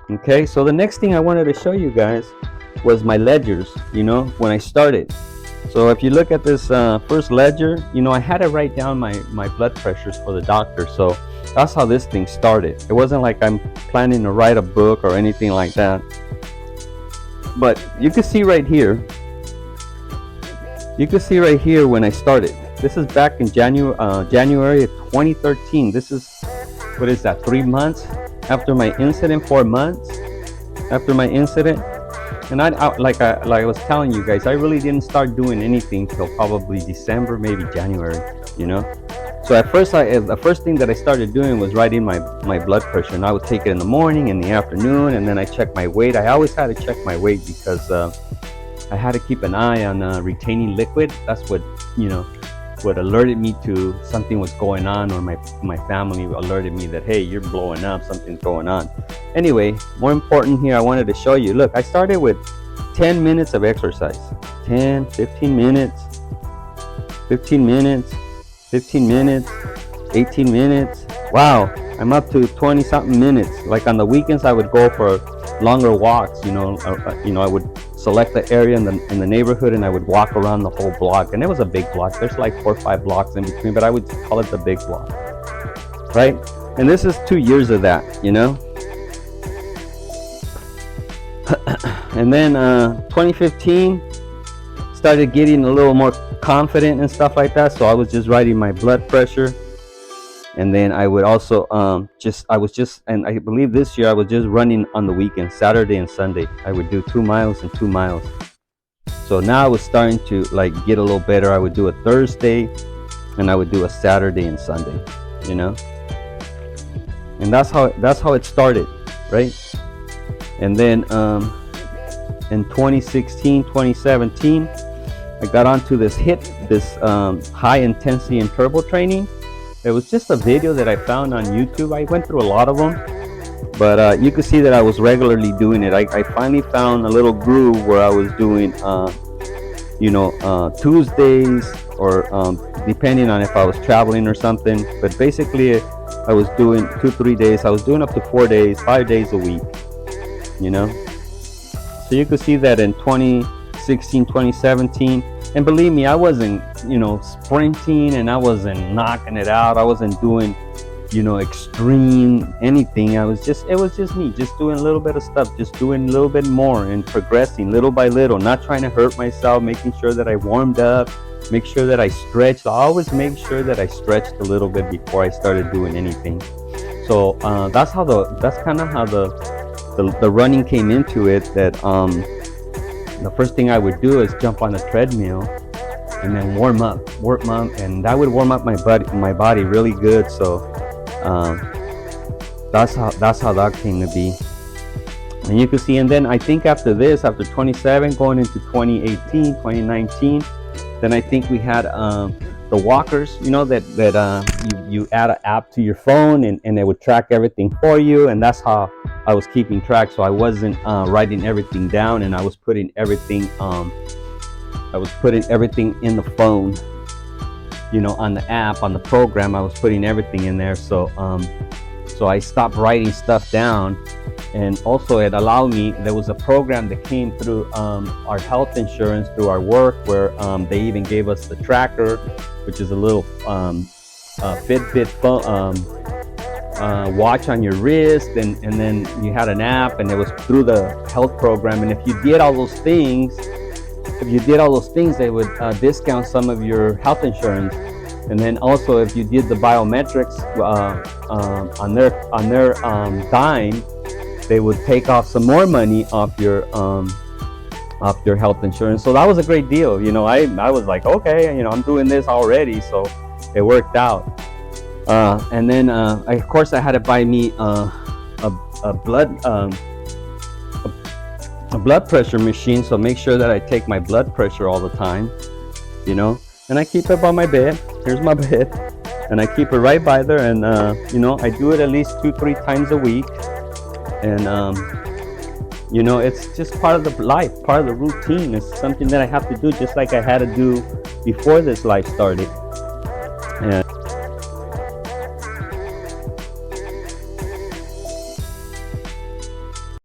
Okay, so the next thing I wanted to show you guys was my ledgers, when I started. So if you look at this first ledger, I had to write down my blood pressures for the doctor. So that's how this thing started. It wasn't like I'm planning to write a book or anything like that. But you can see right here, when I started. This is back in January of 2013. This is, what is that, 3 months after my incident, 4 months after my incident. And like I was telling you guys, I really didn't start doing anything till probably December, maybe January, So at first, the first thing that I started doing was writing my blood pressure, and I would take it in the morning, in the afternoon, and then I check my weight. I always had to check my weight because I had to keep an eye on retaining liquid. That's what alerted me to something was going on, or my family alerted me that, hey, you're blowing up, something's going on. Anyway, more important here, I wanted to show you. Look, I started with 10 minutes of exercise. 10, 15 minutes, 15 minutes, 15 minutes, 18 minutes. Wow, I'm up to 20 something minutes. Like on the weekends, I would go for longer walks. I would select the area in the neighborhood, and I would walk around the whole block. And it was a big block. There's like 4 or 5 blocks in between, but I would call it the big block, right? And this is 2 years of that, And then 2015, started getting a little more confident and stuff like that. So I was just writing my blood pressure. And then I would also and I believe this year I was just running on the weekend, Saturday and Sunday. I would do 2 miles and 2 miles. So now I was starting to like get a little better. I would do a Thursday, and I would do a Saturday and Sunday, And that's how it started, right? And then in 2016, 2017, I got onto this high intensity and turbo training. It was just a video that I found on YouTube. I went through a lot of them, but you could see that I was regularly doing it. I finally found a little groove where I was doing, Tuesdays, or depending on if I was traveling or something. But basically, I was doing 2-3 days. I was doing up to 4 days, 5 days a week, So you could see that in 2016, 2017. And believe me, I wasn't, sprinting, and I wasn't knocking it out. I wasn't doing, extreme anything. It was just me, just doing a little bit of stuff, just doing a little bit more and progressing little by little, not trying to hurt myself, making sure that I warmed up, make sure that I stretched. I always make sure that I stretched a little bit before I started doing anything. So that's kind of how the running came into it. That the first thing I would do is jump on a treadmill and then warm up, and that would warm up my body really good. So that's how that came to be. And you can see, and then I think after 27, going into 2018, 2019, then I think we had the walkers, that you add an app to your phone, and it would track everything for you. And that's how I was keeping track. So I wasn't writing everything down, and I was putting everything in the phone, on the app, on the program. I was putting everything in there. So I stopped writing stuff down. And also it allowed me, there was a program that came through our health insurance, through our work, where they even gave us the tracker, which is a little Fitbit watch on your wrist, and then you had an app, and it was through the health program. And if you did all those things, they would discount some of your health insurance. And then also, if you did the biometrics on their dime, they would take off some more money off your health insurance. So that was a great deal. I was like, okay, I'm doing this already, so it worked out. And then of course I had to buy me a blood pressure machine, so make sure that I take my blood pressure all the time, and I keep it by my bed. Here's my bed, and I keep it right by there. And I do it at least 2-3 times a week. And it's just part of the life, part of the routine. It's something that I have to do, just like I had to do before this life started. And